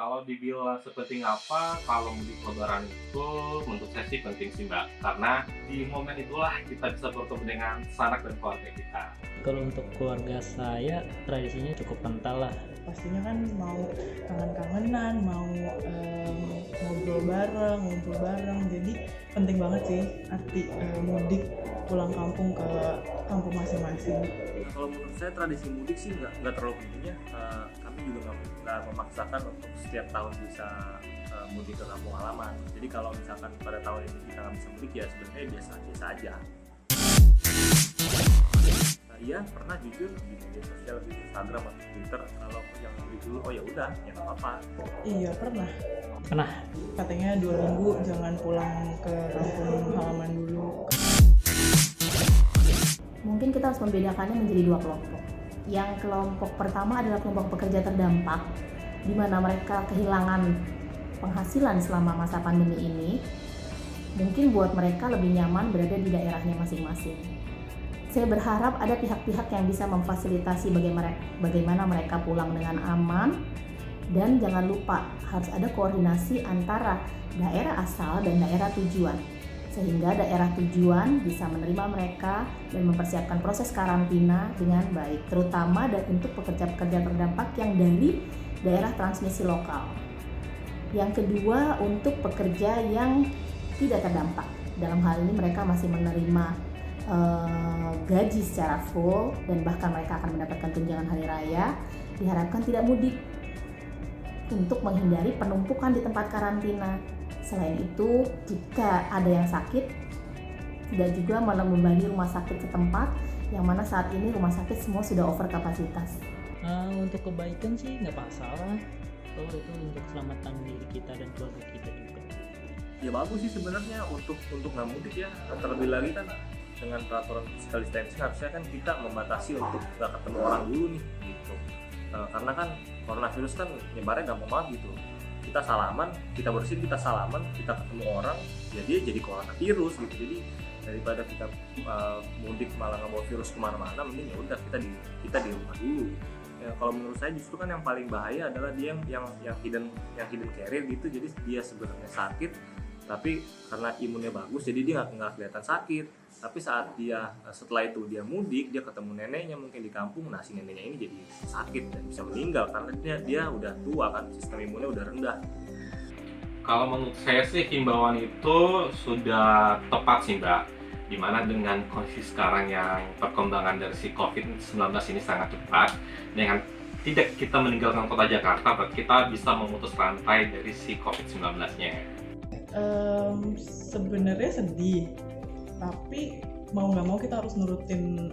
Kalau dibilang sepenting apa, kalau mudik lebaran itu menurut saya sih penting sih Mbak. Karena di momen itulah kita bisa bertemu dengan sanak dan keluarga kita. Kalau untuk keluarga saya tradisinya cukup kental lah. Pastinya kan mau kangen-kangenan, mau ngobrol bareng, ngumpul bareng. Jadi penting banget sih arti mudik pulang kampung ke kampung masing-masing. Nah, kalau menurut saya tradisi mudik sih nggak terlalu penting ya. Kami juga nggak memaksakan untuk setiap tahun bisa mudik ke kampung halaman. Jadi kalau misalkan pada tahun ini kita nggak bisa mudik ya sebenarnya biasa-biasa aja. Iya pernah jujur di media sosial di Instagram atau Twitter kalau yang mudik dulu oh ya udah ya nggak apa-apa. Iya pernah. Pernah. Katanya 2 minggu jangan pulang ke kampung halaman dulu. Mungkin kita harus membedakannya menjadi 2 kelompok. Yang kelompok pertama adalah kelompok pekerja terdampak, di mana mereka kehilangan penghasilan selama masa pandemi ini. Mungkin buat mereka lebih nyaman berada di daerahnya masing-masing. Saya berharap ada pihak-pihak yang bisa memfasilitasi bagaimana mereka pulang dengan aman, dan jangan lupa harus ada koordinasi antara daerah asal dan daerah tujuan, sehingga daerah tujuan bisa menerima mereka dan mempersiapkan proses karantina dengan baik, terutama dan untuk pekerja-pekerja terdampak yang dari daerah transmisi lokal. Yang kedua, untuk pekerja yang tidak terdampak, dalam hal ini mereka masih menerima gaji secara full dan bahkan mereka akan mendapatkan tunjangan hari raya, diharapkan tidak mudik untuk menghindari penumpukan di tempat karantina. Selain itu, jika ada yang sakit, tidak juga malah membagi rumah sakit setempat, yang mana saat ini rumah sakit semua sudah over kapasitas. Untuk kebaikan sih nggak masalah. Kalau itu untuk keselamatan diri kita dan keluarga kita juga. Ya bagus sih sebenarnya untuk nggak mudik ya. Terlebih lagi kan dengan peraturan physical distancing harusnya kan kita membatasi untuk nggak ketemu orang dulu nih gitu. Karena kan coronavirus kan nyebarnya gampang banget gitu. Kita salaman, kita bersin, kita salaman, kita ketemu orang, ya dia jadi coronavirus gitu. Jadi daripada kita mudik malah ngebawa virus kemana-mana, mending ya udah kita di rumah dulu. Ya, kalau menurut saya justru kan yang paling bahaya adalah dia yang hidden carrier gitu. Jadi dia sebenarnya sakit, tapi karena imunnya bagus, jadi dia nggak kelihatan sakit. Tapi saat dia setelah itu dia mudik, dia ketemu neneknya mungkin di kampung, nah si neneknya ini jadi sakit dan bisa meninggal karena dia udah tua kan, sistem imunnya udah rendah. Kalau menurut saya sih himbauan itu sudah tepat sih Mbak. Dimana dengan kondisi sekarang yang perkembangan dari si COVID-19 ini sangat cepat, dengan tidak kita meninggalkan kota Jakarta, kita bisa memutus rantai dari si COVID-19-nya. Sebenarnya sedih, tapi mau nggak mau kita harus nurutin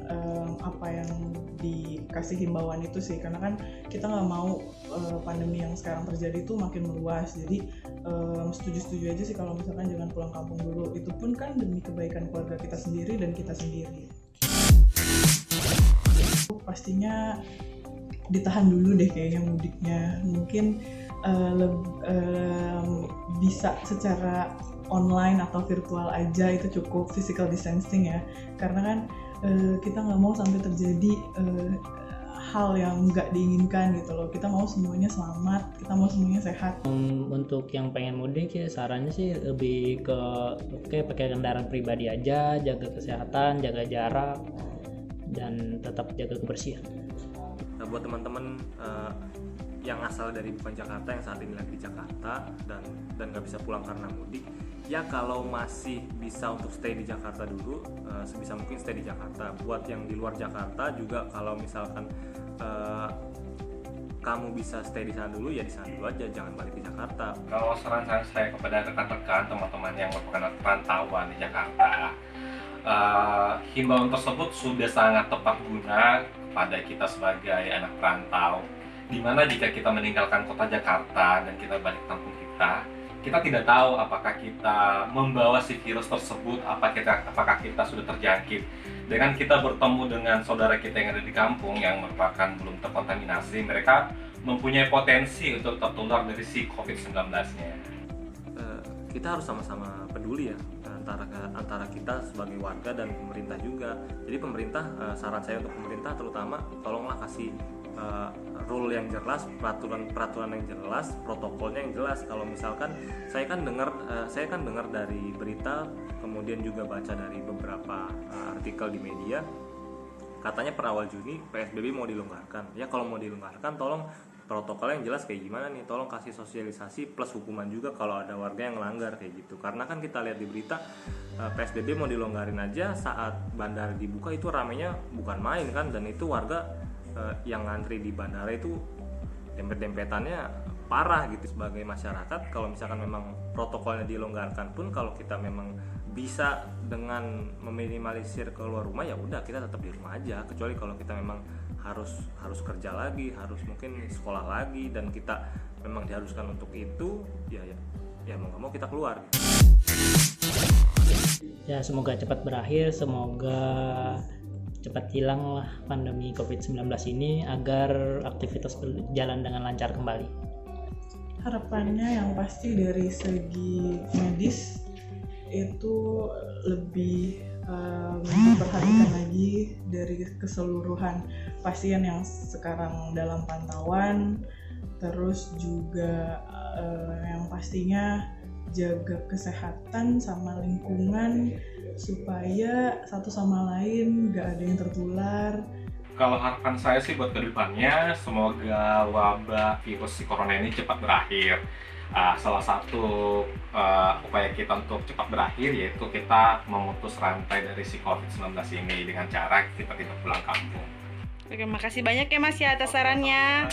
apa yang dikasih himbauan itu sih, karena kan kita nggak mau pandemi yang sekarang terjadi itu makin meluas. Jadi setuju aja sih kalau misalkan jangan pulang kampung dulu, itu pun kan demi kebaikan keluarga kita sendiri dan kita sendiri. Pastinya ditahan dulu deh kayaknya mudiknya, mungkin bisa secara online atau virtual aja, itu cukup physical distancing ya, karena kan kita nggak mau sampai terjadi hal yang nggak diinginkan gitu loh. Kita mau semuanya selamat, kita mau semuanya sehat. Untuk yang pengen mudik ya sarannya sih lebih ke pakai kendaraan pribadi aja, jaga kesehatan, jaga jarak, dan tetap jaga kebersihan. Nah buat teman-teman yang asal dari bukan Jakarta, yang saat ini lagi di Jakarta dan nggak bisa pulang karena mudik, ya kalau masih bisa untuk stay di Jakarta dulu, sebisa mungkin stay di Jakarta. Buat yang di luar Jakarta juga, kalau misalkan kamu bisa stay di sana dulu, ya di sana dulu aja, jangan balik ke Jakarta. Kalau saran saya kepada rekan-rekan teman-teman yang merupakan perantauan di Jakarta, himbauan tersebut sudah sangat tepat guna kepada kita sebagai anak perantau. Dimana jika kita meninggalkan kota Jakarta dan kita balik ke kampung kita tidak tahu apakah kita membawa si virus tersebut, apakah kita sudah terjangkit. Dengan kita bertemu dengan saudara kita yang ada di kampung yang merupakan belum terkontaminasi, mereka mempunyai potensi untuk tertular dari si COVID-19-nya. Kita harus sama-sama peduli ya antara kita sebagai warga dan pemerintah juga. Jadi pemerintah, saran saya untuk pemerintah terutama, tolonglah kasih rule yang jelas, peraturan yang jelas, protokolnya yang jelas. Kalau misalkan saya kan dengar dari berita, kemudian juga baca dari beberapa artikel di media, katanya per awal Juni PSBB mau dilonggarkan. Ya kalau mau dilonggarkan, tolong protokolnya yang jelas kayak gimana nih, tolong kasih sosialisasi plus hukuman juga kalau ada warga yang melanggar kayak gitu. Karena kan kita lihat di berita PSBB mau dilonggarin aja saat bandara dibuka itu ramenya bukan main kan, dan itu warga yang ngantri di bandara itu dempet-dempetannya parah gitu. Sebagai masyarakat, kalau misalkan memang protokolnya dilonggarkan pun, kalau kita memang bisa dengan meminimalisir keluar rumah, ya udah kita tetap di rumah aja. Kecuali kalau kita memang harus kerja lagi, harus mungkin sekolah lagi, dan kita memang diharuskan untuk itu, ya mau nggak mau kita keluar. Ya semoga cepat berakhir, semoga cepat hilang lah pandemi COVID-19 ini agar aktivitas berjalan dengan lancar kembali. Harapannya yang pasti dari segi medis itu lebih memperhatikan lagi dari keseluruhan pasien yang sekarang dalam pantauan, terus juga yang pastinya jaga kesehatan sama lingkungan supaya satu sama lain gak ada yang tertular. Kalau harapan saya sih buat kedepannya, semoga wabah virus corona ini cepat berakhir. Salah satu upaya kita untuk cepat berakhir yaitu kita memutus rantai dari si COVID-19 ini dengan cara kita tidak pulang kampung. Oke, makasih banyak ya Mas ya atas sarannya.